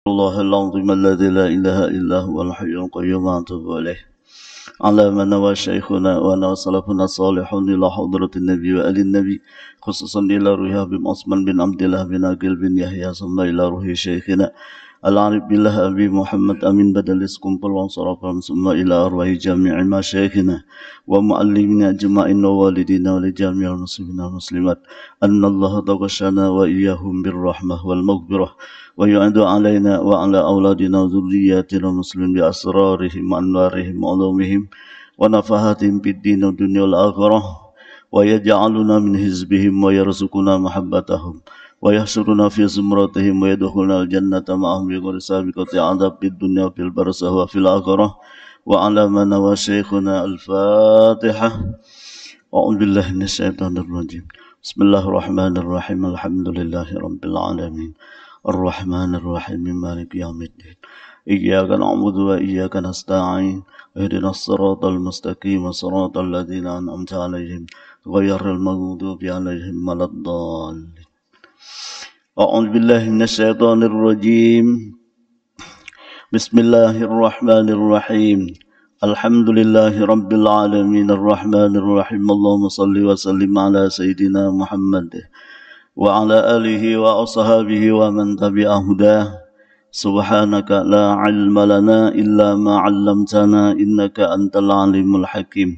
الله العظيم الذي لا إله إلا هو الحي القيوم وأتوب إليه على ما نوى شيخنا ونوى سلفنا الصالحون إلى حضرة النبي وآل النبي خصوصا إلى روح أبي عثمان بن عبد الله بن عقيل بن يحيى ثم إلى روح شيخنا العارف بالله أبي محمد أمين بدل اسكمبل وانصرفهم ثم إلى أرواح جميع مشايخنا ومعلمنا أجمعين ووالدينا ولجميع المسلمين والمسلمات أن الله تغشنا وإياهم بالرحمة والمغفرة ويعد علينا وعلى أولادنا وذرياتنا المسلمين بأسرارهم وأنوارهم وعلومهم ونفحاتهم في الدين والدنيا والآخرة ويجعلنا من حزبهم ويرزقنا محبتهم ويحشرنا في زمرتهم ويدخلنا الجنة معهم بغير سابقة عذاب في الدنيا وفي البرزخ وفي الآخرة وعلى ما نوى شيخنا الفاتحة. أعوذ بالله من الشيطان الرجيم. بسم الله الرحمن الرحيم. الحمد لله رب العالمين الرحمن الرحيم مالك يوم الدين إياك نعبد وإياك نستعين اهدنا الصراط المستقيم صراط الذين أنعمت عليهم غير المغضوب عليهم ولا الضالين. أعوذ بالله من الشيطان الرجيم. بسم الله الرحمن الرحيم. الحمد لله رب العالمين الرحمن الرحيم. اللهم صل وسلم على سيدنا محمد وعلى آله وأصحابه ومن تبع هداه. سبحانك لا علم لنا إلا ما علمتنا إنك أنت العليم الحكيم.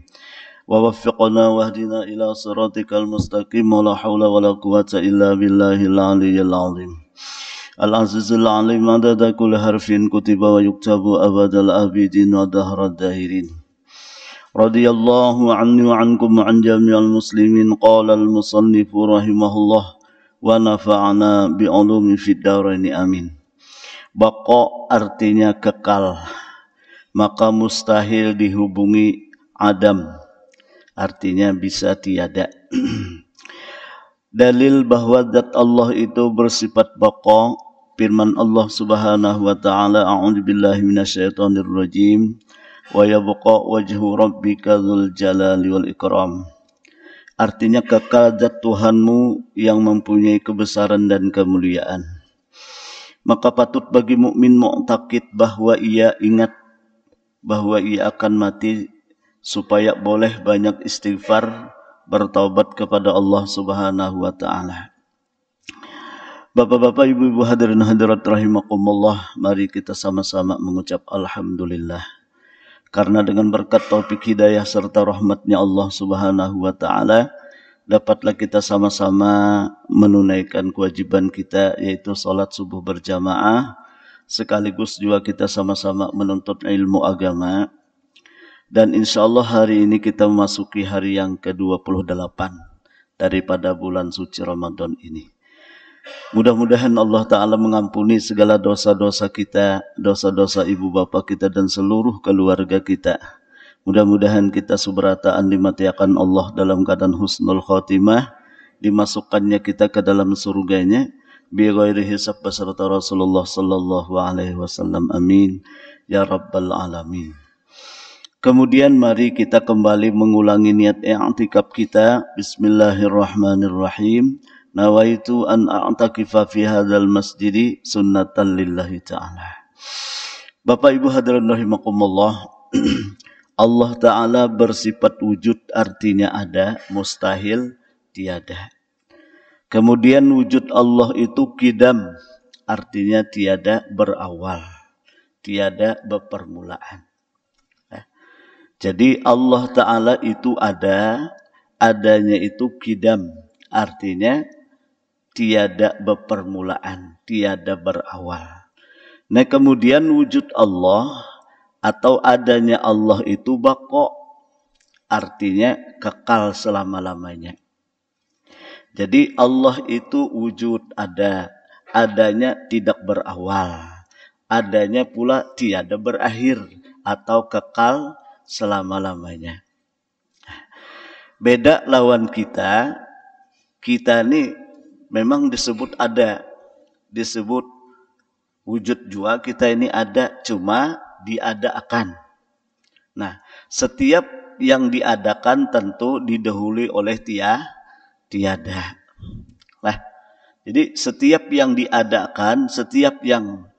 ووفقنا واهدنا إلى صراطك المستقيم ولا حول ولا قوة إلا بالله العلي العظيم العزيز العليم عدد كل حرف كتب ويكتب أبد الآبدين ودهر الداهرين. رضي الله عني وعنكم وعن جميع المسلمين. قال المصنف رحمه الله ونفعنا بعلوم في الدارين amin. Baqa artinya kekal, maka mustahil dihubungi adam, artinya bisa tiada. Dalil bahwa zat Allah itu bersifat baqa, firman Allah Subhanahu wa taala, a'udzu billahi minasyaitonir rajim, wa yabqa wajhu rabbika dzul jalali wal ikram. Artinya kekal zat Tuhanmu yang mempunyai kebesaran dan kemuliaan. Maka patut bagi mukmin mu'taqid bahwa ia ingat bahwa ia akan mati supaya boleh banyak istighfar, bertaubat kepada Allah Subhanahu wa taala. Bapak-bapak, ibu-ibu hadirin hadirat rahimakumullah, mari kita sama-sama mengucap alhamdulillah. Karena dengan berkat taufik hidayah serta rahmatnya Allah Subhanahu wa taala, dapatlah kita sama-sama menunaikan kewajiban kita, yaitu salat subuh berjamaah, sekaligus juga kita sama-sama menuntut ilmu agama. Dan insya Allah hari ini kita memasuki hari yang ke-28 daripada bulan suci Ramadan ini. Mudah-mudahan Allah Ta'ala mengampuni segala dosa-dosa kita, dosa-dosa ibu bapak kita dan seluruh keluarga kita. Mudah-mudahan kita subarataan dimatiakan Allah dalam keadaan husnul khotimah, dimasukkannya kita ke dalam surganya bi ghairi hisab beserta Rasulullah sallallahu alaihi wasallam. Amin ya rabbal alamin. Kemudian mari kita kembali mengulangi niat i'tikaf kita. Bismillahirrahmanirrahim. Nawaitu an a'takifa fi hadzal masjidi sunnatan lillahi ta'ala. Bapak Ibu hadirin rahimakumullah, Allah Ta'ala bersifat wujud, artinya ada, mustahil, tiada. Kemudian wujud Allah itu qidam, artinya tiada berawal, tiada berpermulaan. Jadi Allah Ta'ala itu ada, adanya itu qidam, artinya tiada berpermulaan, tiada berawal. Nah kemudian wujud Allah atau adanya Allah itu baqa, artinya kekal selama-lamanya. Jadi Allah itu wujud ada, adanya tidak berawal, adanya pula tiada berakhir atau kekal selama-lamanya. Beda lawan kita, kita ini memang disebut ada, disebut wujud juga, kita ini ada, cuma diadakan. Nah, setiap yang diadakan tentu didahului oleh tiada. Nah, jadi setiap yang diadakan, setiap yang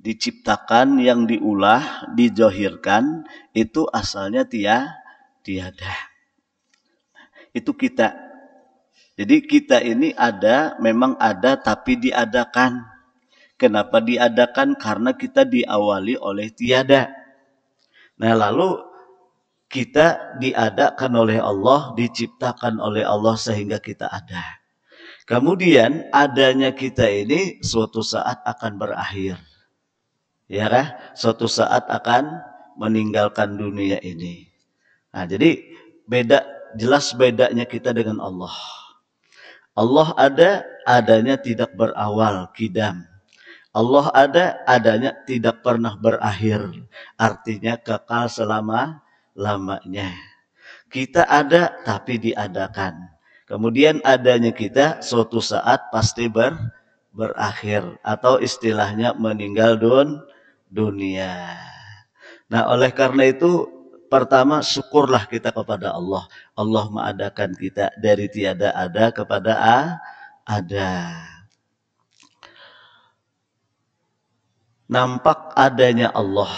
diciptakan, yang diulah, dijohirkan, itu asalnya tiada. Itu kita. Jadi kita ini ada, memang ada, tapi diadakan. Kenapa diadakan? Karena kita diawali oleh tiada. Nah lalu kita diadakan oleh Allah, diciptakan oleh Allah sehingga kita ada. Kemudian adanya kita ini suatu saat akan berakhir. Ya kan? Suatu saat akan meninggalkan dunia ini. Nah, jadi jelas bedanya kita dengan Allah. Allah ada, adanya tidak berawal, kidam. Allah ada, adanya tidak pernah berakhir. Artinya kekal selama-lamanya. Kita ada tapi diadakan. Kemudian adanya kita suatu saat pasti berakhir. Atau istilahnya meninggal dunia. Nah oleh karena itu pertama syukurlah kita kepada Allah. Allah mengadakan kita dari tiada ada kepada ada. Nampak adanya Allah,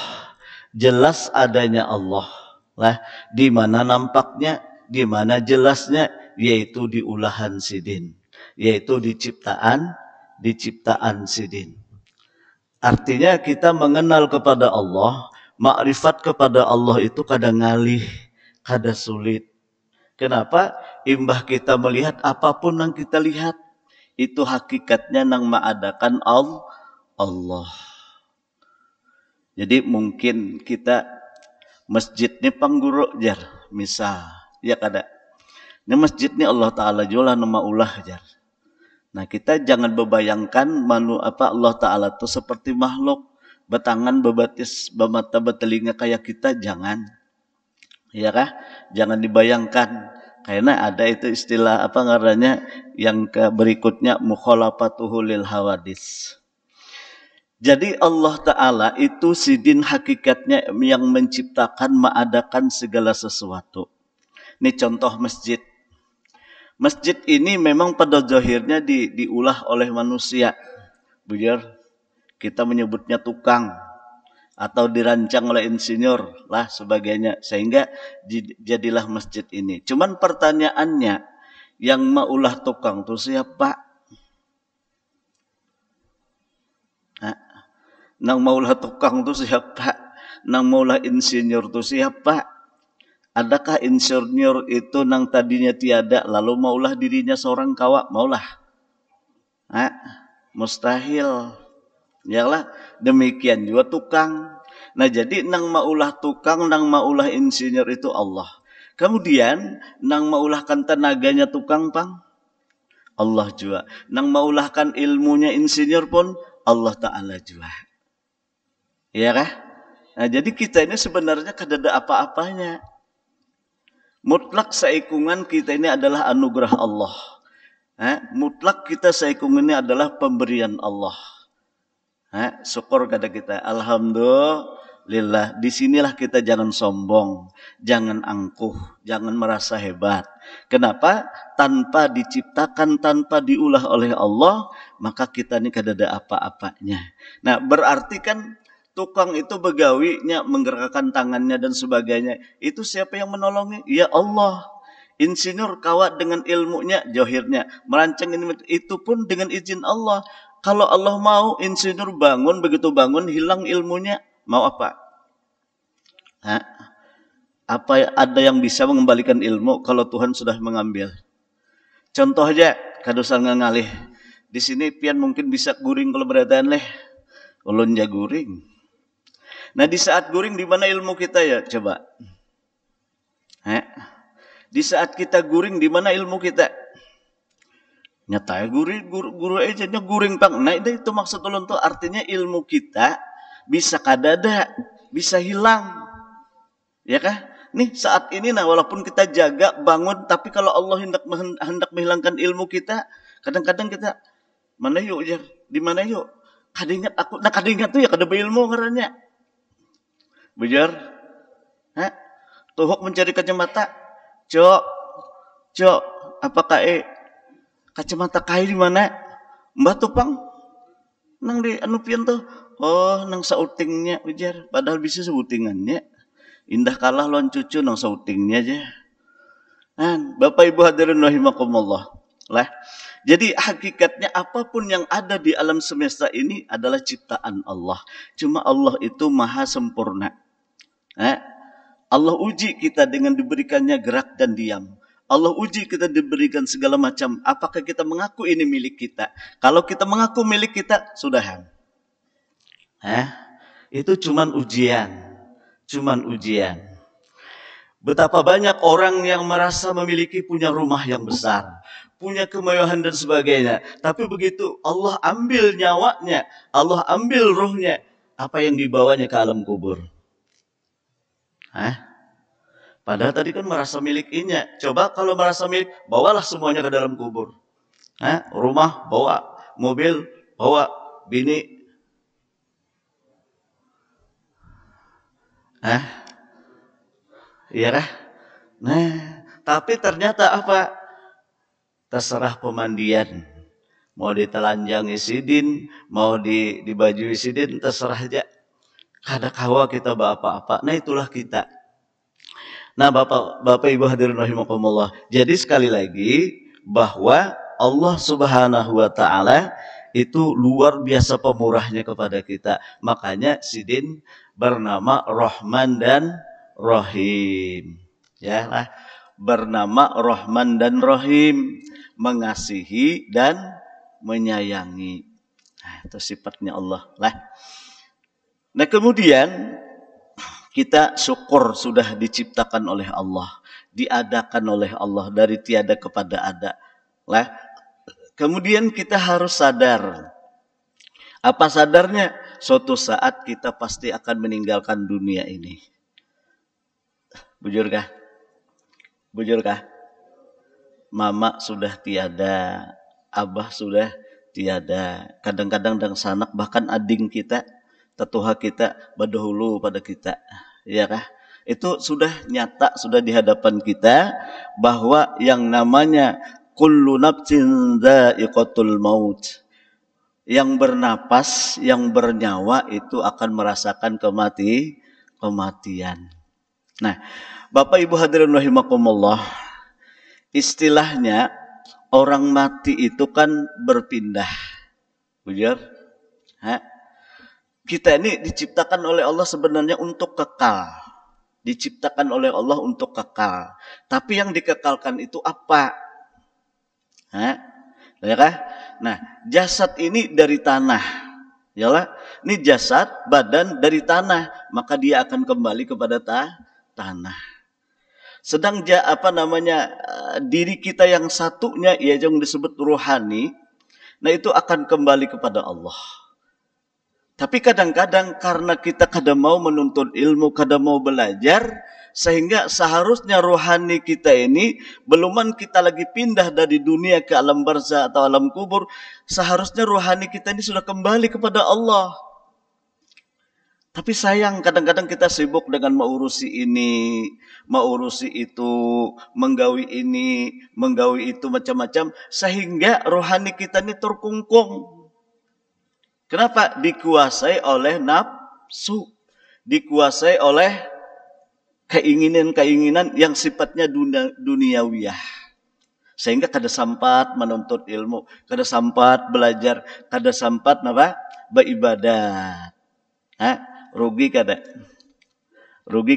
jelas adanya Allah. Lah, di mana nampaknya, di mana jelasnya, yaitu di ulahan sidin, yaitu di ciptaan sidin. Artinya kita mengenal kepada Allah, makrifat kepada Allah itu kadang ngalih, kadang sulit. Kenapa? Imbah kita melihat apapun yang kita lihat, itu hakikatnya nang mengadakan Allah. Jadi mungkin kita masjid ini pangguru jar, misal, ya kada. Ini masjid ini Allah Ta'ala jualan nama ulah jar. Nah kita jangan bebayangkan Allah Ta'ala itu seperti makhluk, betangan, bebatis, bemata, betelinga kayak kita, jangan. Ya kah? Jangan dibayangkan. Karena ada itu istilah apa ngarannya yang berikutnya mukhalafatuhu lil hawadis. Jadi Allah Ta'ala itu sidin hakikatnya yang menciptakan, mengadakan segala sesuatu. Ini contoh masjid. Masjid ini memang pada zahirnya diulah oleh manusia. Bujur, kita menyebutnya tukang. Atau dirancang oleh insinyur lah sebagainya. Sehingga jadilah masjid ini. Cuman pertanyaannya, yang maulah tukang itu siapa? Nang maulah tukang itu siapa? Nang maulah insinyur itu siapa? Adakah insinyur itu nang tadinya tiada lalu maulah dirinya seorang kawak? Maulah? Mustahil. Yalah, demikian juga tukang. Nah jadi nang maulah tukang, nang maulah insinyur itu Allah. Kemudian nang maulahkan tenaganya tukang pang? Allah juga. Nang maulahkan ilmunya insinyur pun Allah Ta'ala juga. Iya kah? Nah jadi kita ini sebenarnya kadada apa-apanya. Mutlak seikungan kita ini adalah anugerah Allah. Mutlak kita seikungan ini adalah pemberian Allah. Syukur kepada kita. Alhamdulillah. Disinilah kita jangan sombong, jangan angkuh, jangan merasa hebat. Kenapa? Tanpa diciptakan, tanpa diulah oleh Allah, maka kita ini kadada apa-apanya. Nah berarti kan tukang itu begawinya, menggerakkan tangannya dan sebagainya. Itu siapa yang menolongnya? Ya Allah. Insinyur kawat dengan ilmunya, johirnya. Merancang ini, itu pun dengan izin Allah. Kalau Allah mau, insinyur bangun, begitu bangun, hilang ilmunya. Mau apa? Apa ada yang bisa mengembalikan ilmu kalau Tuhan sudah mengambil? Contoh aja, kadosan ngalih. Di sini pian mungkin bisa guring kalau beradaan leh. Ulun ja guring. Nah di saat guring di mana ilmu kita ya coba? Di saat kita guring di mana ilmu kita? Nyata guru aja guring pang. Nah itu maksud ulun tuh artinya ilmu kita bisa kadada, bisa hilang. Ya kah? Nih saat ini nah walaupun kita jaga bangun tapi kalau Allah hendak menghilangkan ilmu kita, kadang-kadang kita mana yuk jar? Di mana yuk? Kadingat aku, nah kadingat tuh ya kada beilmu ngarannya. Bujar, Tuhuk mencari kacamata, cok, apakah kacamata kai di mana? Mbak tupang, nang di anupian tuh, Oh, nang sautingnya ujar. Padahal bisa seutingannya. Indah kalah lawan cucu nang sautingnya aja. Bapak Ibu hadirin rahimakumullah. Lah. Jadi hakikatnya apapun yang ada di alam semesta ini adalah ciptaan Allah. Cuma Allah itu maha sempurna. Allah uji kita dengan diberikannya gerak dan diam. Allah uji kita diberikan segala macam. Apakah kita mengaku ini milik kita? Kalau kita mengaku milik kita, sudah. Itu cuman ujian. Betapa banyak orang yang merasa memiliki punya rumah yang besar, punya kemewahan dan sebagainya. Tapi begitu Allah ambil nyawanya, Allah ambil ruhnya, apa yang dibawanya ke alam kubur? Padahal tadi kan merasa milikinya. Coba kalau merasa milik, bawalah semuanya ke dalam kubur. Rumah bawa, mobil bawa, bini. Iya kah? Nah, tapi ternyata apa? Terserah pemandian. Mau ditelanjang isidin, mau di baju isidin, terserah aja. Kada kawa kita apa-apa. Nah, itulah kita. Nah, Bapak Ibu hadirin rahimakumullah. Jadi sekali lagi bahwa Allah Subhanahu wa taala itu luar biasa pemurahnya kepada kita. Makanya Sidin bernama Rahman dan Rahim. Ya lah, bernama Rahman dan Rahim, mengasihi dan menyayangi. Nah, itu sifatnya Allah lah. Nah, kemudian kita syukur sudah diciptakan oleh Allah, diadakan oleh Allah dari tiada kepada ada. Lah, kemudian kita harus sadar. Apa sadarnya? Suatu saat kita pasti akan meninggalkan dunia ini. Bujur kah? Mama sudah tiada, abah sudah tiada. Kadang-kadang dan sanak bahkan ading kita, tetuha kita berdahulu pada kita. Ya kah? Itu sudah nyata, sudah di hadapan kita bahwa yang namanya kullu nafsin dha'iqatul maut. Yang bernapas, yang bernyawa itu akan merasakan kematian. Nah, Bapak Ibu hadirin rahimakumullah, istilahnya orang mati itu kan berpindah. Bujur? Kita ini diciptakan oleh Allah sebenarnya untuk kekal. Diciptakan oleh Allah untuk kekal. Tapi yang dikekalkan itu apa? Ya kah? Nah, jasad ini dari tanah. Yalah, ini jasad, badan dari tanah, maka dia akan kembali kepada tanah. Sedang diri kita yang satunya, yang disebut rohani, nah itu akan kembali kepada Allah. Tapi kadang-kadang karena kita kadang mau menuntut ilmu, kadang mau belajar, sehingga seharusnya rohani kita ini, beluman kita lagi pindah dari dunia ke alam barzah atau alam kubur, seharusnya rohani kita ini sudah kembali kepada Allah. Tapi sayang kadang-kadang kita sibuk dengan mengurusi ini, mengurusi itu, menggawi ini, menggawi itu macam-macam, sehingga rohani kita ini terkungkung. Kenapa? Dikuasai oleh nafsu, dikuasai oleh keinginan-keinginan yang sifatnya duniawiyah. Sehingga kada sempat menuntut ilmu, kada sempat belajar, kada sempat beribadat. Rugi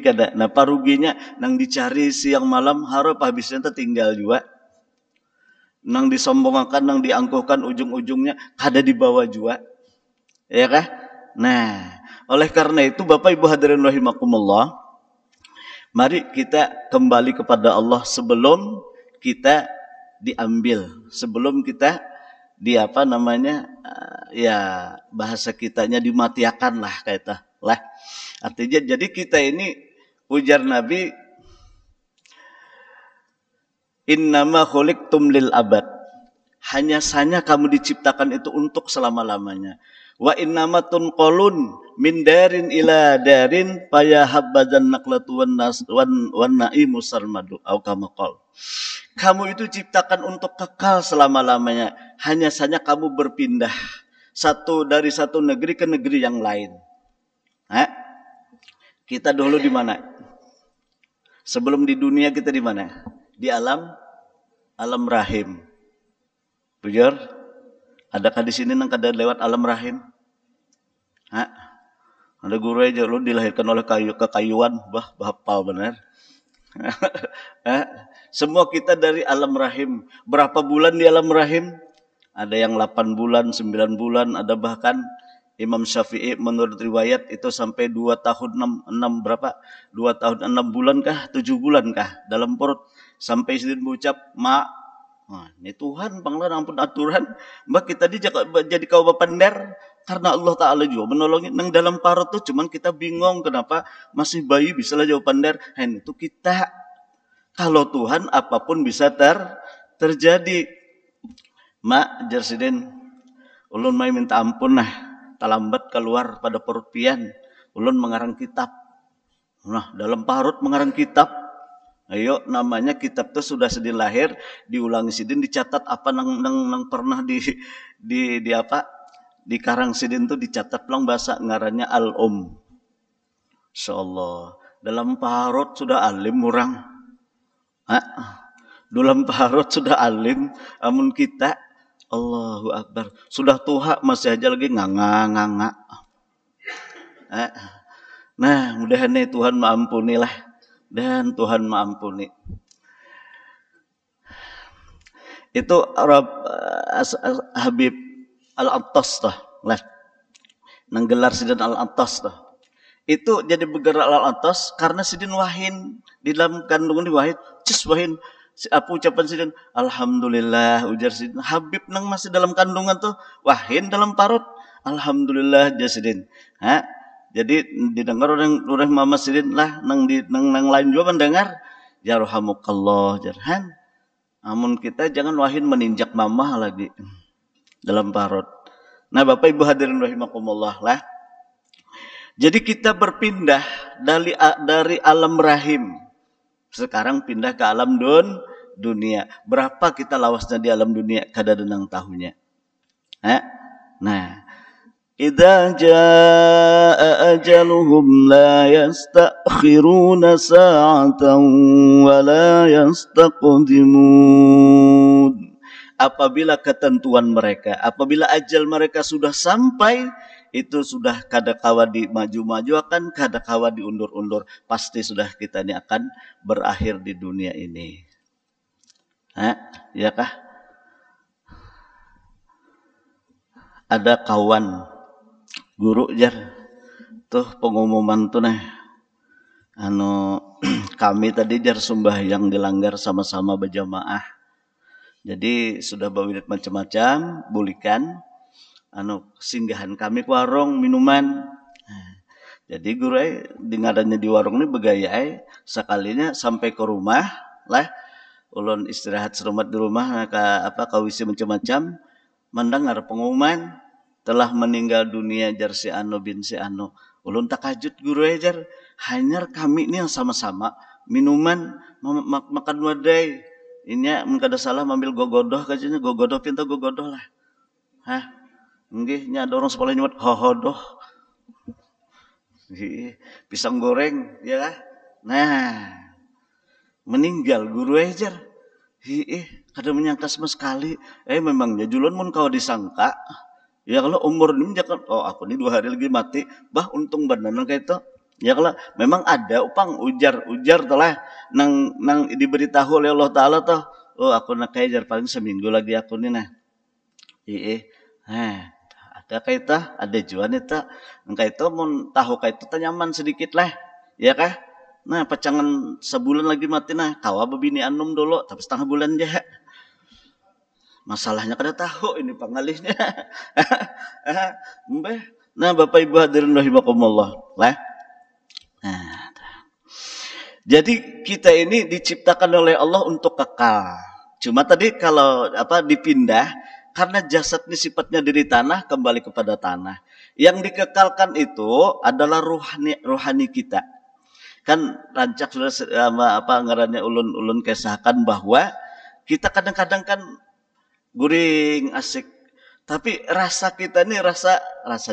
kada? Napa ruginya? Nang dicari siang malam harap habisnya tinggal juga. Nang disombongkan, nang diangkuhkan ujung-ujungnya kada dibawa juga. Ya kah? Nah, oleh karena itu Bapak Ibu hadirin rahimakumullah, mari kita kembali kepada Allah sebelum kita diambil, sebelum kita bahasa kitanya dimatiakan lah kata lah. Artinya jadi kita ini, ujar Nabi, innama khuliqtum lil abad. Hanya saja kamu diciptakan itu untuk selama-lamanya. Wa innama tunqalun min darin ila darin fayahabbadan naqlatu wan naimu sarmadu au kama qol. Kamu itu ciptakan untuk kekal selama-lamanya. Hanya saja kamu berpindah dari satu negeri ke negeri yang lain. Kita dulu di mana? Sebelum di dunia kita di mana? Di alam rahim. Bujur? Adakah di sini nang kada lewat alam rahim? Ada guru aja lu dilahirkan oleh kekayuan, hafal benar. Semua kita dari alam rahim. Berapa bulan di alam rahim? Ada yang 8 bulan, 9 bulan, ada bahkan Imam Syafi'i menurut riwayat itu sampai 2 tahun 6 berapa? 2 tahun 6 bulan kah? 7 bulan kah? Dalam perut sampai sidin berucap, "Ma." Nah, ini Tuhan panglan ampun aturan. Mbak kita jadi kau bapandar karena Allah Ta'ala juga menolongin. Nang dalam parut tuh cuman kita bingung kenapa masih bayi bisa lah jawab pandar. Itu kita. Kalau Tuhan apapun bisa terjadi. Mak jersidin ulun mai minta ampun nah talambat keluar pada perut pian ulun mengarang kitab. Nah dalam parut mengarang kitab. Ayo namanya kitab itu sudah sedin lahir diulangi sidin dicatat apa nang pernah di apa di karang sidin tuh dicatat lang bahasa ngarannya al-um. Insyaallah dalam parut sudah alim orang. Dalam parut sudah alim amun kita Allahu Akbar. Sudah tuha masih aja lagi nganga. Nah, mudah-mudahan Tuhan maampuni lah. Dan Tuhan maampuni. Itu Habib Al-Attas lah. Nang gelar sidin Al-Attas lah. Itu jadi bergerak Al-Attas karena sidin wahin di dalam kandungan di wahin. Wahin. Apa ucapan sidin? Alhamdulillah ujar sidin. Habib nang masih dalam kandungan tuh wahin dalam parut. Alhamdulillah ujar sidin. Jadi didengar orang mama sidin lah nang lain juga mendengar. Ya rahamukallah jarhan. Amun kita jangan wahin meninjak mama lagi dalam parut. Nah Bapak Ibu hadirin rahimakumullah lah. Jadi kita berpindah dari alam rahim. Sekarang pindah ke alam dunia. Berapa kita lawasnya di alam dunia? Kada denang tahunya. Nah, idza jaa ajaluhum la yastakhiruna sa'atan wa la yastaqdimun. Apabila ketentuan mereka, apabila ajal mereka sudah sampai, itu sudah kada kawa di maju akan, kada kawa diundur-undur. Pasti sudah kita ini akan berakhir di dunia ini. Ya kah? Ada kawan guru jar tuh pengumuman tuh nah. Kami tadi jar sembahyang dilanggar sama-sama berjamaah. Jadi sudah bawilit macam-macam, bulikan singgahan kami ke warung minuman. Jadi guru dengarannya di warung ini begaya sekalinya sampai ke rumah lah ulun istirahat serumat di rumah kawisi macam-macam mendengar pengumuman telah meninggal dunia jar si anu bin si anu. Ulun takajut guru jar hanyar kami ini yang sama-sama minuman makan wadai. Ini mengkada salah ambil gogodoh kajanya gogodoh pintu gogodoh lah. Nggih nya ada orang sekolah nyebut hohodoh. Pisang goreng ya lah. Nah, meninggal guru ajar. Kada menyangka sama sekali. Memangnya julun mun kau disangka. Ya kalau umur ini jangan aku ini 2 hari lagi mati. Bah untung benar kayak itu. Ya kalau memang ada upang ujar telah nang diberitahu oleh Allah Ta'ala toh. Aku nak kayak paling seminggu lagi aku nih nah. Ada kaita, ada juan itu. Engkau itu mau tahu kaita nyaman sedikit lah. Ya kah? Nah pacangan sebulan lagi mati nah. Kawa bebini anum dulu tapi setengah bulan aja. Masalahnya kada tahu ini pangalihnya. Nah Bapak Ibu hadirin rahimakumullah lah. Nah, jadi kita ini diciptakan oleh Allah untuk kekal. Cuma tadi kalau dipindah karena jasad ini sifatnya dari tanah kembali kepada tanah. Yang dikekalkan itu adalah rohani kita. Kan rancak sudah ngarannya ulun kesahkan bahwa kita kadang-kadang kan guring asik Tapi rasa kita nih rasa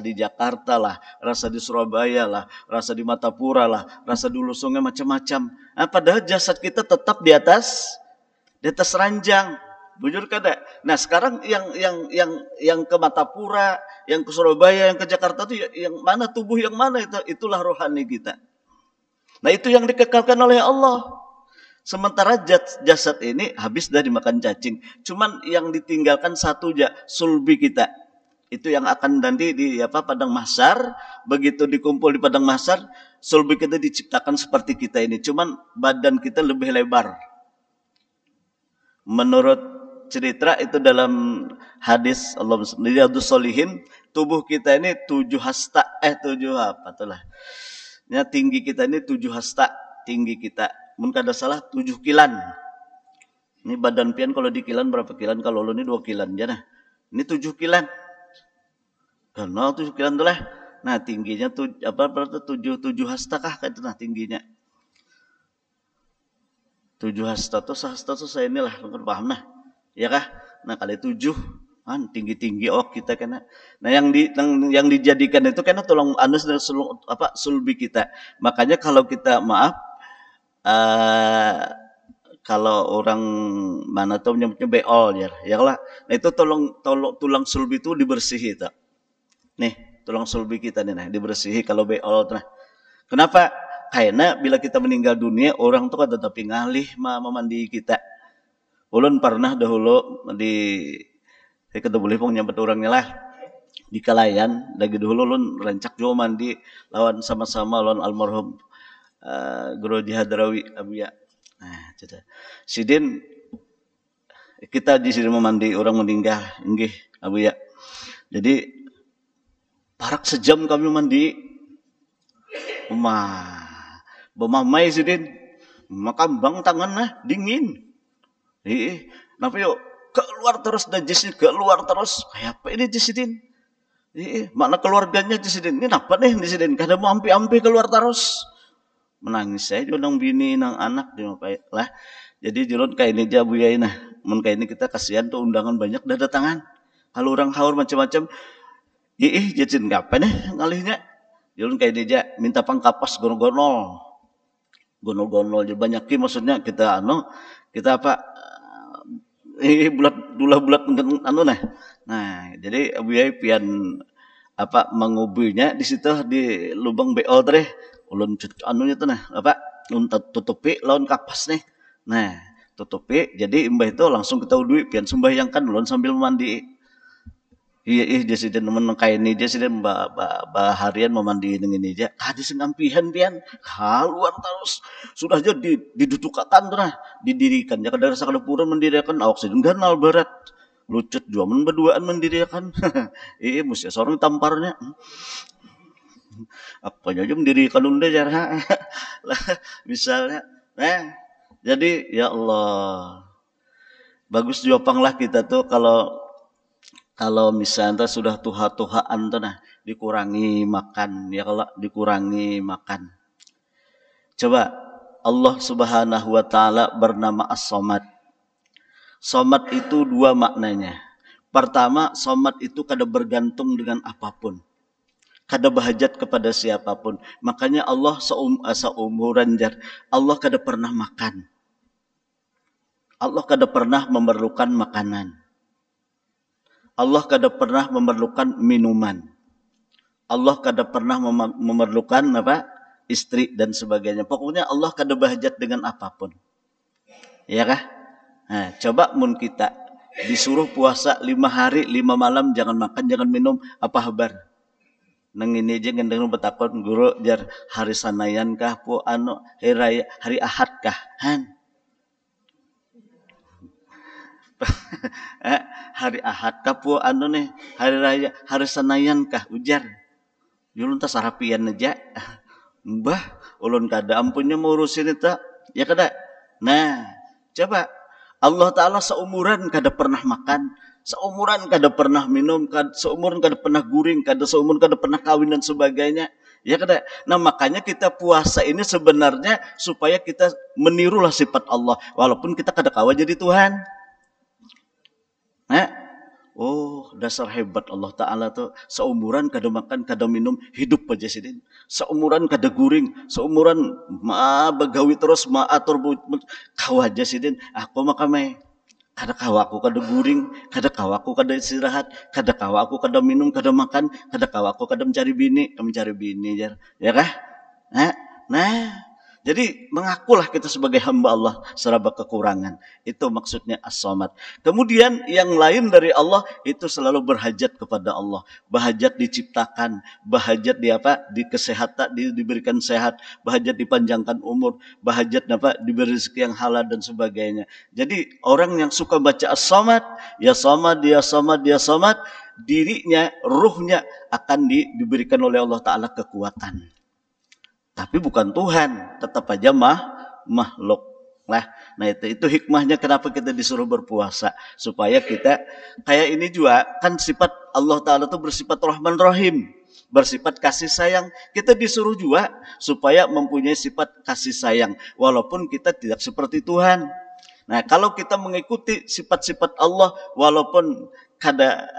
di Jakarta lah, rasa di Surabaya lah, rasa di Matapura lah, rasa di Lusungnya macam-macam. Nah, padahal jasad kita tetap di atas ranjang. Bujur kada. Nah, sekarang yang ke Matapura, yang ke Surabaya, yang ke Jakarta itu yang mana tubuh yang mana itu? Itulah rohani kita. Nah, itu yang dikekalkan oleh Allah. Sementara jasad ini habis dah dimakan cacing. Cuman yang ditinggalkan satu aja, sulbi kita. Itu yang akan nanti di padang mahsyar. Begitu dikumpul di padang mahsyar, sulbi kita diciptakan seperti kita ini. Cuman badan kita lebih lebar. Menurut cerita itu dalam hadis Allah Riyadhus Shalihin, tubuh kita ini 7 hasta, 7 apa itulah. Ya, tinggi kita ini 7 hasta, tinggi kita. Mun kada salah 7 kilan. Ini badan pian kalau di kilan berapa kilan? Kalau lo ini 2 kilan ya nah. Ini 7 kilan. Karena 7 kilan tuh lah. Nah, tingginya berarti 7 hasta kah itu nah tingginya. 7 hasta tuh sahasta tuh saya inilah kan paham nah. Ya kah? Nah, kali 7 kan tinggi-tinggi kita kena. Nah, yang dijadikan itu kena tulang anus dan sulbi kita. Makanya kalau kita kalau orang mana tuh nyebutnya beol ya lah. Nah, itu tulang sulbi itu dibersihi itu. Nih, tulang sulbi kita nih nah dibersihi kalau beol nah. Kenapa? Karena bila kita meninggal dunia, orang tuh kan tetap ngalih memandi kita. Ulun pernah dahulu saya kata boleh pun nyampe orangnya lah di Kalayan. Lagi dahulu ulun rancak juga mandi lawan sama-sama lawan almarhum Guru Hadrawi Abuya. Nah, cerita. Sidin kita di sini memandi orang meninggal, nggih Abuya. Jadi parak sejam kami mandi. Bemamai sidin, makambang tangan nah dingin. Kenapa yuk keluar terus najisnya keluar terus. Kayak apa ini Jisidin? Mana keluarganya Jisidin? Ini apa nih Jisidin? Kada mau ampi-ampi keluar terus. Menangis saya juga nang bini nang anak lah. Jadi julun kayak ini aja Bu Yai nah. Mun kayak ini kita kasihan tuh undangan banyak dah datangan. Kalau orang haur macam-macam. Jadin kapan nih ngalihnya? Julun kayak ini aja minta pangkapas gonol-gonol. Gonol-gonol jadi banyak maksudnya kita bulat nah. Nah, jadi Abu Yai pian mengubinya di situ di lubang BO teh. Ulun anunya tuh nah tutupi lawan kapas nih. Nah, tutupi jadi imbah itu langsung kita udui pian sembahyangkan ulun sambil mandi. Jadi temen kain ini jadi harian memandi dengan ini aja. Kadi sengampihan pian keluar terus sudah jadi didudukakan tuh nah didirikan ya kada rasa kada purun mendirikan awak sedang ganal berat lucut dua berduaan mendirikan. Mesti seorang tamparnya. Apanya aja mendirikan unda jarang misalnya. Nah, jadi ya Allah bagus jopanglah kita tuh kalau misalnya sudah tuha-tuhaan tuh nah dikurangi makan ya kalau dikurangi makan. Coba Allah Subhanahu wa taala bernama As-Somad. Somad itu 2 maknanya. Pertama, somad itu kada bergantung dengan apapun. Kada bahajat kepada siapapun. Makanya Allah seumuran jar. Allah kada pernah makan. Allah kada pernah memerlukan makanan. Allah kada pernah memerlukan minuman. Allah kada pernah memerlukan istri dan sebagainya. Pokoknya Allah kada bahajat dengan apapun. Ya kah? Nah, coba mun kita disuruh puasa 5 hari 5 malam jangan makan jangan minum apa kabar? Nang ini aja gendeng betakon guru jar hari sanayan kah po hari Ahad kah? Hari Ahad kah po nih hari raya hari sanayan kah ujar. Yulun tas sarapian aja. Mbah ulun kada ampunnya mau urusin itu ya kada. Nah, coba Allah Ta'ala seumuran kada pernah makan, seumuran kada pernah minum, seumuran kada pernah guring, seumuran kada pernah kawin dan sebagainya. Ya kada. Nah, makanya kita puasa ini sebenarnya supaya kita menirulah sifat Allah walaupun kita kada kawa jadi Tuhan. Nah, Oh, dasar hebat Allah Ta'ala tuh. Seumuran kada makan, kada minum, hidup aja sidin. Seumuran kada guring, seumuran begawi terus, atur kau aja sidin. Aku makamai. Kada kawa aku kada guring, kada kawa aku kada istirahat, kada kawa aku kada minum, kada makan, kada kawa aku kada mencari bini jar. Ya kah? Nah, jadi mengakulah kita sebagai hamba Allah seraba kekurangan. Itu maksudnya as-samad. Kemudian yang lain dari Allah itu selalu berhajat kepada Allah. Berhajat diciptakan, berhajat di apa? Di kesehatan, diberikan sehat, berhajat dipanjangkan umur, berhajat diberi rezeki yang halal dan sebagainya. Jadi orang yang suka baca as-samad, ya samad, ya samad, ya samad, dirinya, ruhnya akan diberikan oleh Allah Ta'ala kekuatan. Tapi bukan Tuhan, tetap aja makhluk. Nah itu hikmahnya kenapa kita disuruh berpuasa. Supaya kita, kayak ini juga, kan sifat Allah Ta'ala itu bersifat Rahman Rahim. Bersifat kasih sayang. Kita disuruh juga supaya mempunyai sifat kasih sayang. Walaupun kita tidak seperti Tuhan. Nah kalau kita mengikuti sifat-sifat Allah, walaupun kada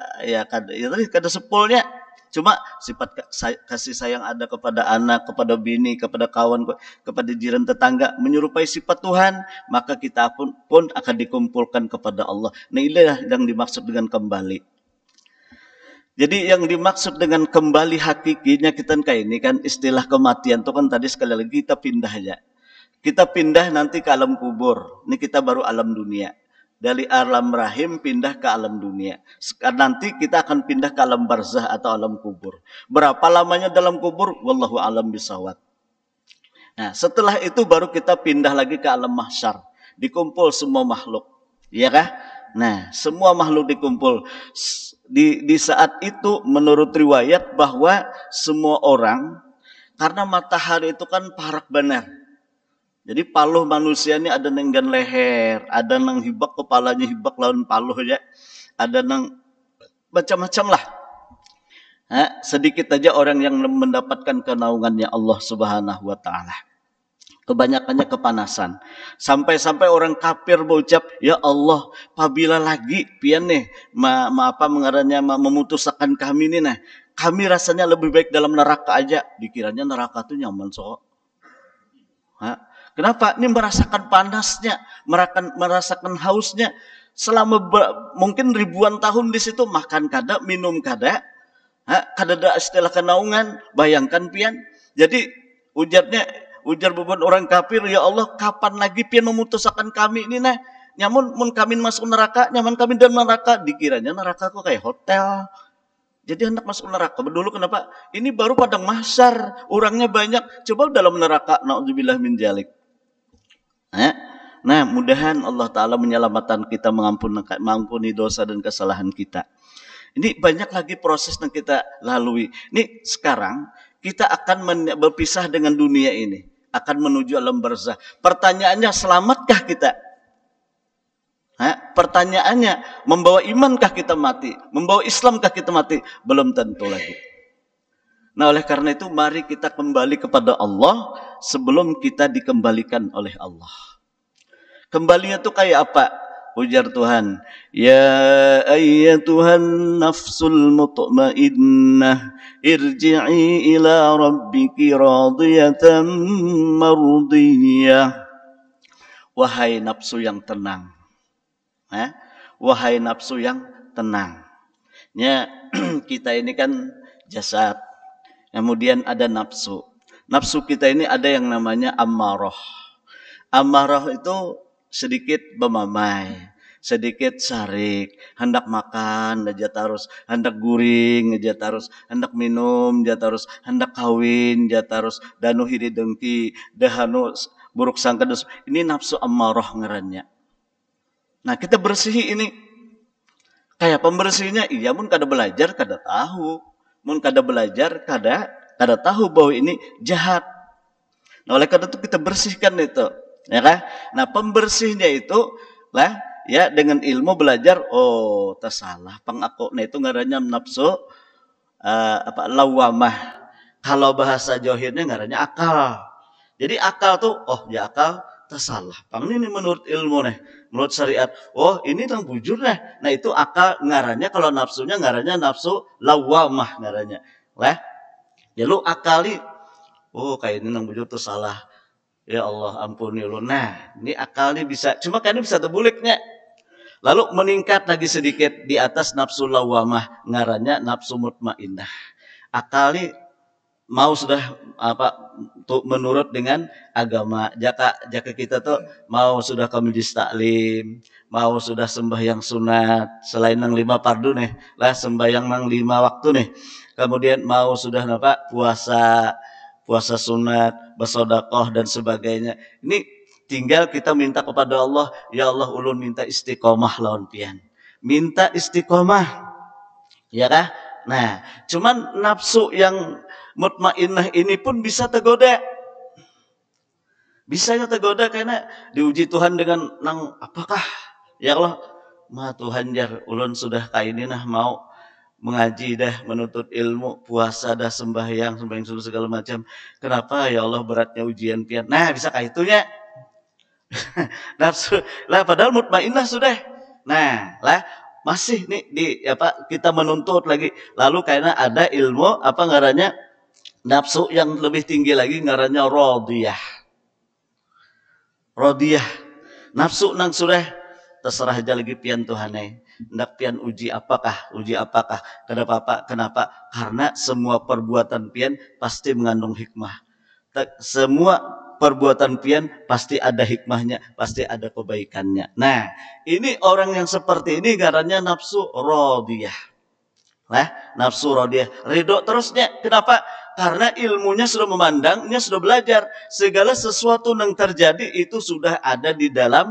sepulnya, cuma sifat kasih sayang ada kepada anak, kepada bini, kepada kawan, kepada jiran tetangga, menyerupai sifat Tuhan, maka kita pun akan dikumpulkan kepada Allah. Nah inilah yang dimaksud dengan kembali. Jadi yang dimaksud dengan kembali hakikinya kita kayak ini kan istilah kematian itu kan tadi sekali lagi kita pindah aja. Kita pindah nanti ke alam kubur. Ini kita baru alam dunia. Dari alam rahim pindah ke alam dunia. Nanti kita akan pindah ke alam barzah atau alam kubur. Berapa lamanya dalam kubur? Wallahu alam bisawab. Nah setelah itu baru kita pindah lagi ke alam mahsyar. Dikumpul semua makhluk. Iya kah? Nah semua makhluk dikumpul. Di saat itu menurut riwayat bahwa semua orang, karena matahari itu kan parak benar. Jadi paluh manusia ini ada nenggan leher, ada nang hibak kepalanya hibak lawan paluh ya, ada nang macam-macam lah. Sedikit aja orang yang mendapatkan kenaungannya Allah Subhanahu Wa Taala. Kebanyakannya kepanasan. Sampai-sampai orang kafir berucap, ya Allah, apabila lagi pian nih, memutuskan kami ini nah, kami rasanya lebih baik dalam neraka aja. Dikiranya neraka tuh nyaman Kenapa? Ini merasakan panasnya, merasakan hausnya. Selama mungkin ribuan tahun di situ makan kada, minum kada, kada ada istilah kenaungan. Bayangkan pian. Jadi ujar beban orang kafir, ya Allah, kapan lagi pian memutuskan kami ini nah? Nyamun kami masuk neraka, nyaman kami dalam neraka. Dikiranya neraka kok kayak hotel. Jadi hendak masuk neraka. Dulu kenapa? Ini baru padang mahsyar, orangnya banyak. Coba dalam neraka, naudzubillah min dzalik. Nah, mudahan Allah Ta'ala menyelamatkan kita, mengampuni dosa dan kesalahan kita. Ini banyak lagi proses yang kita lalui. Ini sekarang kita akan berpisah dengan dunia ini. Akan menuju alam barzah. Pertanyaannya, selamatkah kita? Pertanyaannya, membawa imankah kita mati? Membawa Islamkah kita mati? Belum tentu lagi. Nah oleh karena itu mari kita kembali kepada Allah sebelum kita dikembalikan oleh Allah. Kembalinya itu kayak apa? Ujar Tuhan, ya ayyatuhan nafsul mutmainnah irji'i ila rabbiki radiyatan mardiyah. Wahai nafsu yang tenang. Wahai nafsu yang tenang. Ya, kita ini kan jasad. Kemudian ada nafsu. Nafsu kita ini ada yang namanya ammarah. Ammarah itu sedikit bemamai, sedikit sarik, hendak makan aja terus, hendak guring aja terus, hendak minum aja terus, hendak kawin aja terus, danu hiri dengki, dahanu buruk sangka dos. Ini nafsu ammarah ngarannya. Nah kita bersihi ini. Kayak pembersihnya, iya mun kada belajar kada tahu. Mun kada belajar kada tahu bahwa ini jahat. Nah oleh karena itu kita bersihkan itu, ya kan? Nah pembersihnya itu lah ya dengan ilmu belajar. Oh tersalah pangako. Nah itu ngarannya nafsu lawamah. Kalau bahasa johirnya ngarannya akal. Jadi akal tuh ya akal Tersalah. Pang ini menurut ilmu nih, menurut syariat. Oh ini nang bujur nih. Nah itu akal ngarannya kalau nafsunya ngarannya nafsu lawamah ngarannya. Lah, ya lu akali. Oh kayak ini nang bujur tuh salah. Ya Allah ampuni lu. Nah ini akal nih bisa. Cuma kan ini bisa terbuliknya. Lalu meningkat lagi sedikit di atas nafsu lawamah ngarannya nafsu mutmainnah. Akal nih mau sudah apa menurut dengan agama jaka kita tuh mau sudah kami taklim, mau sudah sembahyang sunat selain nang 5 fardu nih lah sembahyang nang 5 waktu nih, kemudian mau sudah apa puasa sunat, bersedekah dan sebagainya. Ini tinggal kita minta kepada Allah, ya Allah ulun minta istiqomah lawan pian, minta istiqomah ya kah. Nah cuman nafsu yang mutmainnah ini pun bisa tergoda. Bisanya tergoda karena diuji Tuhan dengan nang apakah ya Allah ma Tuhan jar ulun sudah kayak ini nah mau mengaji dah, menuntut ilmu, puasa dah, sembahyang sudah segala macam. Kenapa ya Allah beratnya ujian pian? Nah, bisa kayak itunya. Nafsu lah padahal mutmainnah sudah. Nah, lah masih nih di apa kita menuntut lagi. Lalu karena ada ilmu apa ngarannya nafsu yang lebih tinggi lagi ngarannya rodiyah. Rodiyah. Nafsu nang sudah terserah aja lagi pian Tuhane. Hendak pian uji apakah? Kenapa? Karena semua perbuatan pian pasti mengandung hikmah. Semua perbuatan pian pasti ada hikmahnya, pasti ada kebaikannya. Nah, ini orang yang seperti ini ngarannya nafsu rodiyah. Nah, nafsu rodiyah. Ridho terusnya. Kenapa? Karena ilmunya sudah memandangnya, sudah belajar. Segala sesuatu yang terjadi itu sudah ada di dalam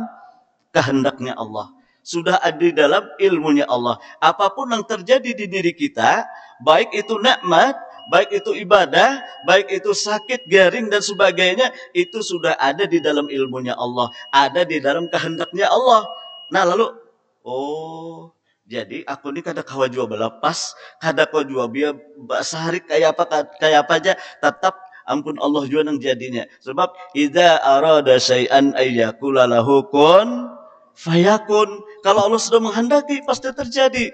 kehendaknya Allah. Sudah ada di dalam ilmunya Allah. Apapun yang terjadi di diri kita, baik itu nikmat, baik itu ibadah, baik itu sakit, garing, dan sebagainya, itu sudah ada di dalam ilmunya Allah. Ada di dalam kehendaknya Allah. Nah lalu, oh... Jadi aku ini kada kawa jua belapas, kada kawa jua biar sehari kayak apa aja, tetap ampun Allah jua nang jadinya. Sebab idza arada syai'an ayyakula lahu kun fayakun. Kalau Allah sudah menghendaki pasti terjadi.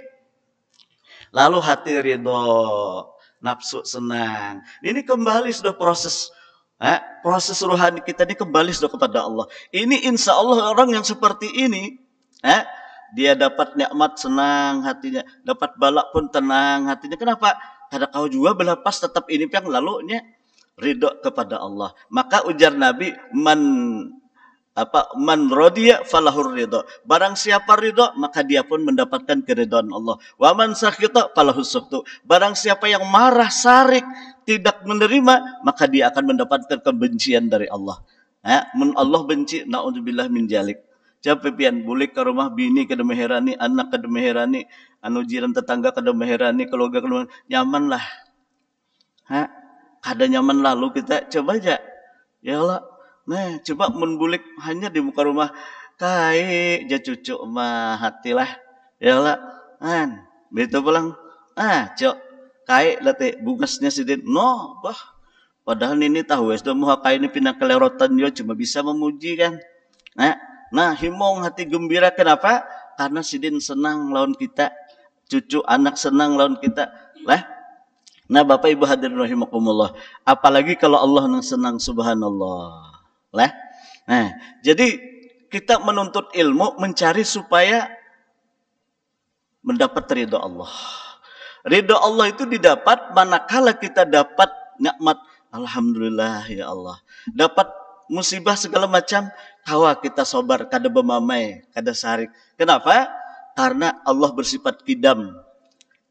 Lalu hati ridho, nafsu senang. Ini kembali sudah proses proses rohani kita ini kembali sudah kepada Allah. Ini insya Allah orang yang seperti ini dia dapat nikmat senang hatinya, dapat balak pun tenang hatinya. Kenapa? Karena kau juga belapas tetap ini yang lalunya ridho kepada Allah. Maka ujar Nabi, man rodiya falahur ridho. Barang siapa ridho maka dia pun mendapatkan keridhaan Allah. Wa man sakhita falahus sukhtu. Barang siapa yang marah, sarik, tidak menerima, maka dia akan mendapatkan kebencian dari Allah. Allah benci, naudzubillah min jalik. Capek pian bulik ke rumah bini kada meherani, anak kada meherani, anu jiran tetangga kada meherani, keluarga kada nyaman lah. Kada nyaman lalu kita coba aja. Ya Allah, nah coba menbulik hanya di muka rumah kai ja cucu mah hatilah. Ya Allah, beto pulang. Cok kai late bungasnya sidin. No, bah. Padahal ini tahu sudah muha kai ini pindah kelerotan yo cuma bisa memuji kan. Nah, himong hati gembira kenapa? Karena sidin senang lawan kita, cucu anak senang lawan kita. Lah. Nah, Bapak Ibu hadirin rahimakumullah. Apalagi kalau Allah yang senang, subhanallah. Lah. Nah, jadi kita menuntut ilmu mencari supaya mendapat ridho Allah. Ridho Allah itu didapat manakala kita dapat nikmat. Alhamdulillah ya Allah. Dapat musibah segala macam, kawa kita sabar, kada bemamai, kada sarik. Kenapa? Karena Allah bersifat kidam.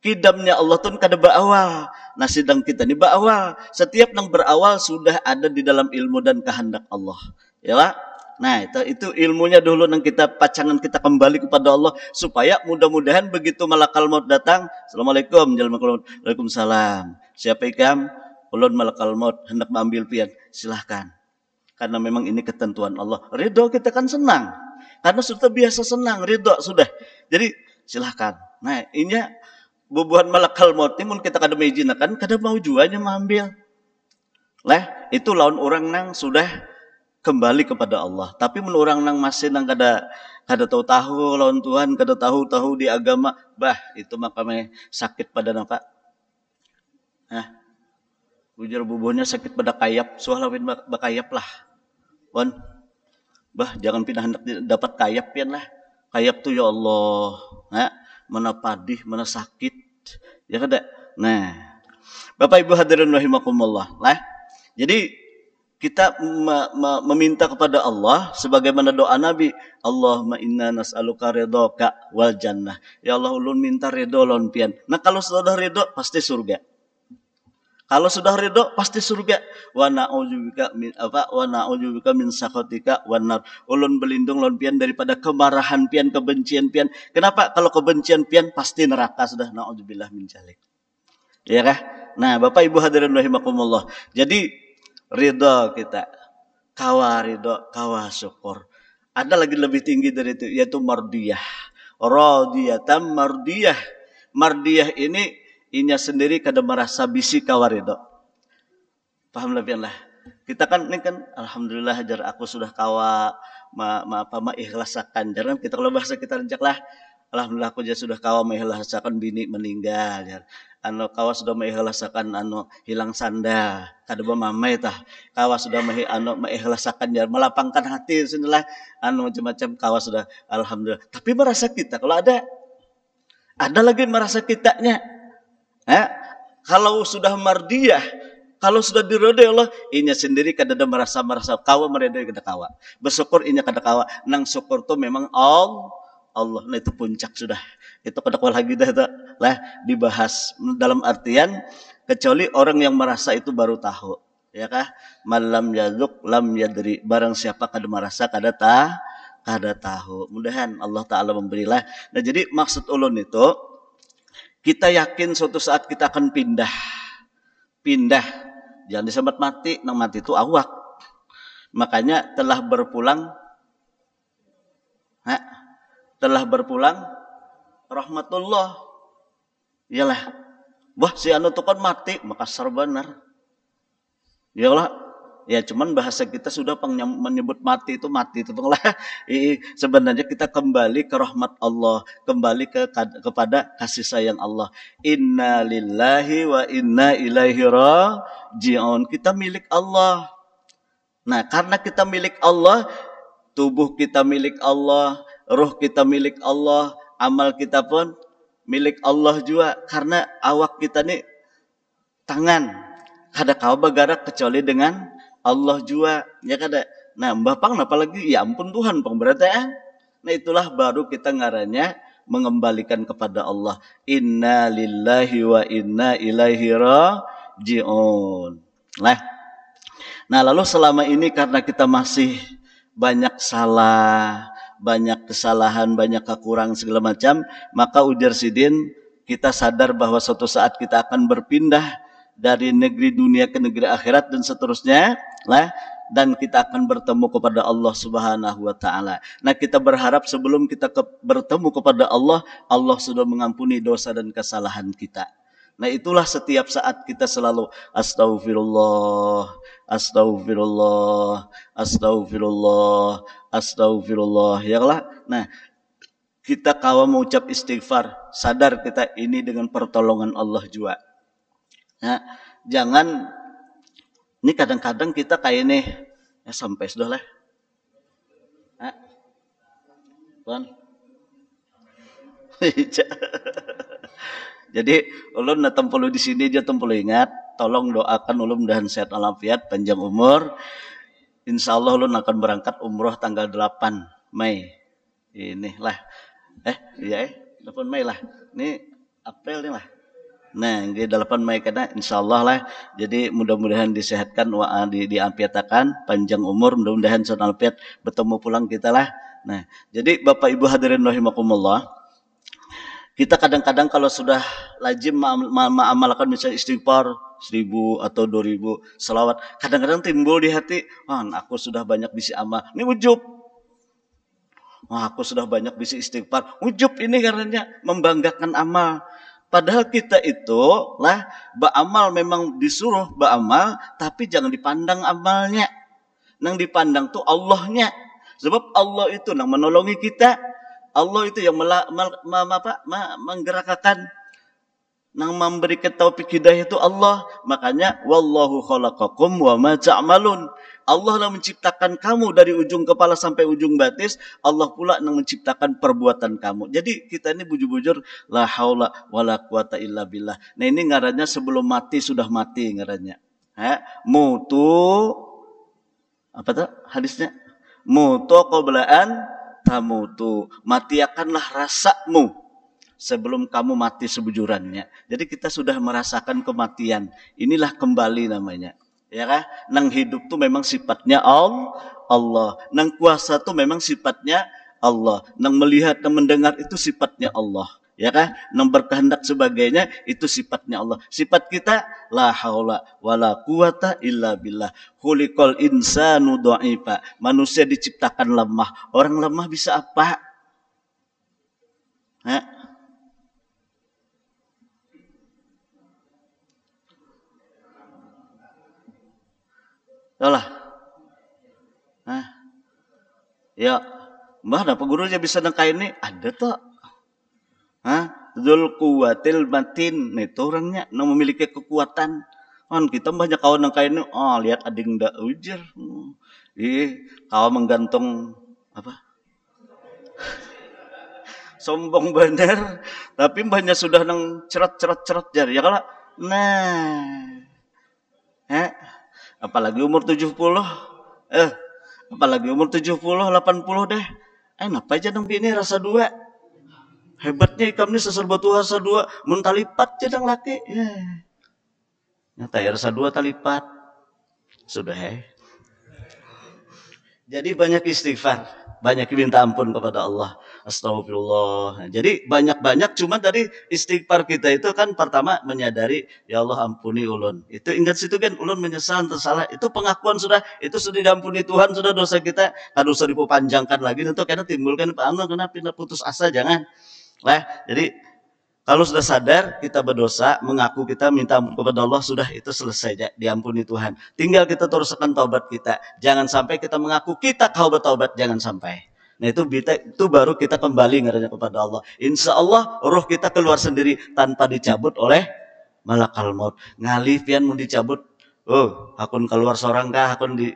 Kidamnya Allah tuh kada berawal. Nah sidang kita ini berawal. Setiap yang berawal sudah ada di dalam ilmu dan kehendak Allah. Ya lah? Nah itu ilmunya dulu yang kita pacangan kita kembali kepada Allah. Supaya mudah-mudahan begitu malakal maut datang. Assalamualaikum. Waalaikumsalam. Siapa ikam? Ulun malakal maut hendak mengambil pian. Silahkan. Karena memang ini ketentuan Allah. Ridho kita kan senang. Karena sudah biasa senang. Ridho sudah. Jadi silahkan. Nah ini bubuhan malakal maut ini kita kada mengizinakan. Kada mau juanya mengambil. Lah itu lawan orang nang sudah kembali kepada Allah. Tapi menurut orang nang masih nang kada tahu lawan Tuhan, kada tahu di agama, bah itu mah kami sakit pada napa? Hah? Ujar bubuhnya sakit pada kayap, soalawin bakayap lah. Wan, bah jangan pindah hendak dapat kayap pian lah. Kayap tuh ya Allah, mana padih, mana sakit, ya kada. Nah, Bapak Ibu hadirin rahimakumullah, lah. Jadi kita meminta kepada Allah sebagaimana doa Nabi, Allahumma inna nas'aluka ridhaka wal jannah. Ya Allah, ulun minta ridho lawan pian. Nah, kalau sudah ridho pasti surga. Kalau sudah ridho pasti surga. Wa na'udzubika min sakhatika wan nar. Ulun berlindung lawan pian daripada kemarahan pian, kebencian pian. Kenapa? Kalau kebencian pian pasti neraka sudah. Na'udzubillah min dzalik. Ya kah? Nah, Bapak Ibu hadirin rahimakumullah. Jadi ridho kita, kawa ridho, kawa syukur. Ada lagi lebih tinggi dari itu, yaitu mardiyah. Radiyatan mardiyah. Mardiyah ini inya sendiri kada merasa bisi kawa ridho. Paham lebih lah. Kita kan ini kan alhamdulillah jar aku sudah kawa ikhlasakan. Jangan kita kalau bahasa kita rencak lah. Alhamdulillah aku sudah kawa mengikhlasakan bini meninggal. Jar. Kawa sudah mengikhlasakan hilang sanda. Kada mamai tah. Kawa sudah mengikhlasakan jar melapangkan hati sinilah macam-macam kawa sudah alhamdulillah. Tapi merasa kita kalau ada lagi merasa kitanya. Kalau sudah mardiyah, kalau sudah diridhoi Allah, inya sendiri kada ada merasa kawa meridhoi kada kawa. Bersyukur inya kada kawa. Nang syukur tu memang Allah. Nah itu puncak sudah. Itu kada kual lagi dah lah dibahas dalam artian kecuali orang yang merasa itu baru tahu. Ya kah? Malam yazuk lam yadri. Barang siapa kada merasa kada tahu. Mudahan Allah Ta'ala memberilah. Nah jadi maksud ulun itu kita yakin suatu saat kita akan pindah. Jangan disebut mati. Nang mati itu awak. Makanya telah berpulang rahmatullah. Iyalah. Wah si anu tu kan mati. Maka sarbanar. Iyalah. Ya cuman bahasa kita sudah menyebut mati itu lah. Sebenarnya kita kembali ke rahmat Allah, kembali kepada kasih sayang Allah. Inna lillahi wa inna ilaihi raji'un. Kita milik Allah. Nah, karena kita milik Allah, tubuh kita milik Allah, ruh kita milik Allah, amal kita pun milik Allah juga. Karena awak kita nih tangan, kada kau bergerak kecuali dengan Allah juga, ya kada. Nah, Bapak kenapa lagi? Ya ampun Tuhan, berarti Nah, itulah baru kita ngarannya mengembalikan kepada Allah. Inna lillahi wa inna ilaihi raji'un. Nah, lalu selama ini karena kita masih banyak salah, banyak kesalahan, banyak kekurangan segala macam, maka ujar Sidin, kita sadar bahwa suatu saat kita akan berpindah dari negeri dunia ke negeri akhirat dan seterusnya lah, dan kita akan bertemu kepada Allah Subhanahu wa taala. Nah, kita berharap sebelum kita bertemu kepada Allah, Allah sudah mengampuni dosa dan kesalahan kita. Nah, itulah setiap saat kita selalu astagfirullah, astagfirullah, astagfirullah, astagfirullah, ya Allah. Nah, kita kawa mengucap istighfar, sadar kita ini dengan pertolongan Allah juga. Nah, jangan ini kadang-kadang kita kayak ini ya sampai sudah lah. Bang. Jadi ulun tempelu di sini aja tempelu ingat, tolong doakan ulun mudahan sehat walafiat, panjang umur. Insyaallah ulun akan berangkat umroh tanggal 8 Mei. Inilah. Iya 8 Mei lah. Ini April nih lah. Nah, di 8 Mei kena insyaallah lah. Jadi mudah-mudahan disehatkan, diapiatakan, panjang umur, mudah-mudahan senal piat bertemu pulang kita lah. Nah, jadi Bapak Ibu hadirin rahimakumullah, kita kadang-kadang kalau sudah lazim mengamalkan misalnya istighfar 1000 atau 2000 selawat, kadang-kadang timbul di hati, aku sudah banyak bisi amal. Ini ujub. Aku sudah banyak bisi istighfar. Ujub ini karenanya membanggakan amal. Padahal kita itu beramal memang disuruh beramal, tapi jangan dipandang amalnya. Nang dipandang tuh Allahnya. Sebab Allah itu nang menolongi kita. Allah itu yang menggerakkan, nang memberikan taufik hidayah itu Allah. Makanya wallahu khalaqakum wa ma ta'malun. Allah yang menciptakan kamu dari ujung kepala sampai ujung batis. Allah pula yang menciptakan perbuatan kamu. Jadi kita ini bujur-bujur la haula wala quwata illa billah. Nah ini ngarannya sebelum mati sudah mati ngarannya. Mutu apa tuh hadisnya? Mutu qoblaan tamutu. Matiakanlah rasamu sebelum kamu mati sebujurannya. Jadi kita sudah merasakan kematian. Inilah kembali namanya. Ya kan? Nang hidup tuh memang sifatnya Allah. Nang kuasa tuh memang sifatnya Allah. Nang melihat dan mendengar itu sifatnya Allah. Ya kan? Nang berkehendak sebagainya itu sifatnya Allah. Sifat kita la haula wala quwata illa billah. Khuliqal insanu dha'ifa. Manusia diciptakan lemah. Orang lemah bisa apa? Yalah. Ya, mbah apa gurunya bisa nangka ini? Ada tuh. Dzul quwwatil matin. Nah, itu orangnya yang memiliki kekuatan. Kan kita banyak kawan nangka ini. Oh, lihat ading ndak ujar. Kawan menggantung apa? Sombong bener. Tapi mbahnya sudah nang cerat jari. Ya kalau nah. Apalagi umur 70. Apalagi umur 70, 80 deh. Napa aja dong ini rasa dua. Hebatnya ikam ini seserba tua rasa dua. Mun talipat jadang laki. Nyata ya rasa dua talipat. Sudah Jadi banyak istighfar. Banyak minta ampun kepada Allah. Astagfirullah. Jadi banyak-banyak cuma dari istighfar kita itu kan pertama menyadari ya Allah ampuni ulun. Itu ingat situ kan ulun menyesal tersalah. Itu pengakuan sudah diampuni Tuhan, sudah dosa kita kan usah dipanjangkan lagi untuk karena timbulkan Pak Allah kenapa putus asa jangan. Jadi kalau sudah sadar kita berdosa, mengaku kita minta ampun kepada Allah, sudah itu selesai diampuni Tuhan. Tinggal kita teruskan taubat kita. Jangan sampai kita mengaku kita kau bertaubat, jangan sampai. Nah itu baru kita kembali ngaranya kepada Allah. Insya Allah roh kita keluar sendiri tanpa dicabut oleh malakal maut. Ngalih pian mau dicabut. Akun keluar seorang kah? Akun di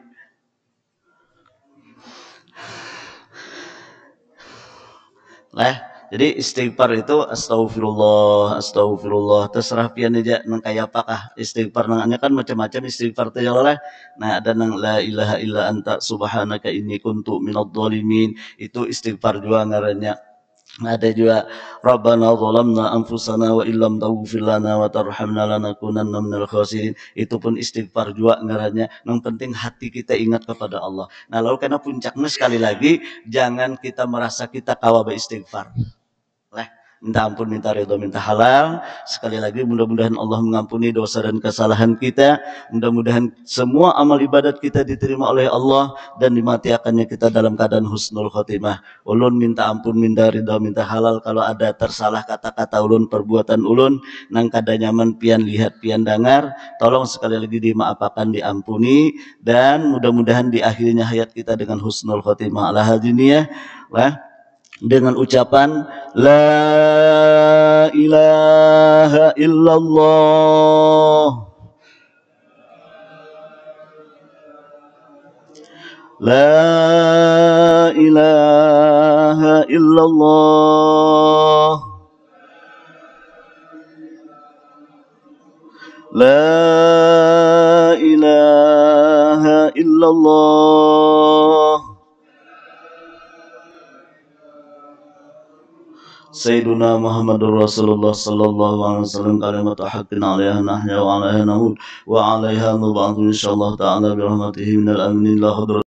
Jadi istighfar itu astagfirullah terserah pian aja nang kaya apakah istighfar nangnya kan macam-macam istighfar teh lah. Nah ada nang la ilaha illa anta subhanaka inni kuntu minadh dhalimin itu istighfar juga ngarannya. Ada juga Rabbana zalamna anfusana wa illam taghfir lana wa tarhamna lanakunanna minal khasirin. Itu pun istighfar juga ngarannya. Yang penting hati kita ingat kepada Allah. Nah lalu karena puncaknya sekali lagi jangan kita merasa kita kawa istighfar. Minta ampun, minta ridho, minta halal. Sekali lagi mudah-mudahan Allah mengampuni dosa dan kesalahan kita. Mudah-mudahan semua amal ibadat kita diterima oleh Allah dan dimatiakannya kita dalam keadaan husnul khotimah. Ulun minta ampun, minta ridho, minta halal. Kalau ada tersalah kata-kata ulun, perbuatan ulun, nang kada nyaman pian lihat, pian dengar, tolong sekali lagi dimaafkan, diampuni, dan mudah-mudahan di akhirnya hayat kita dengan husnul khotimah. Ala hadiniyah dengan ucapan la ilaha illallah, la ilaha illallah, la ilaha illallah. Sayyiduna Muhammadur Rasulullah sallallahu alaihi wasallam kalimat haqqin 'alaiha nahya wa 'alaiha namut wa 'alaiha nub'athu insyaallah ta'ala bi rahmatihi minal aminin la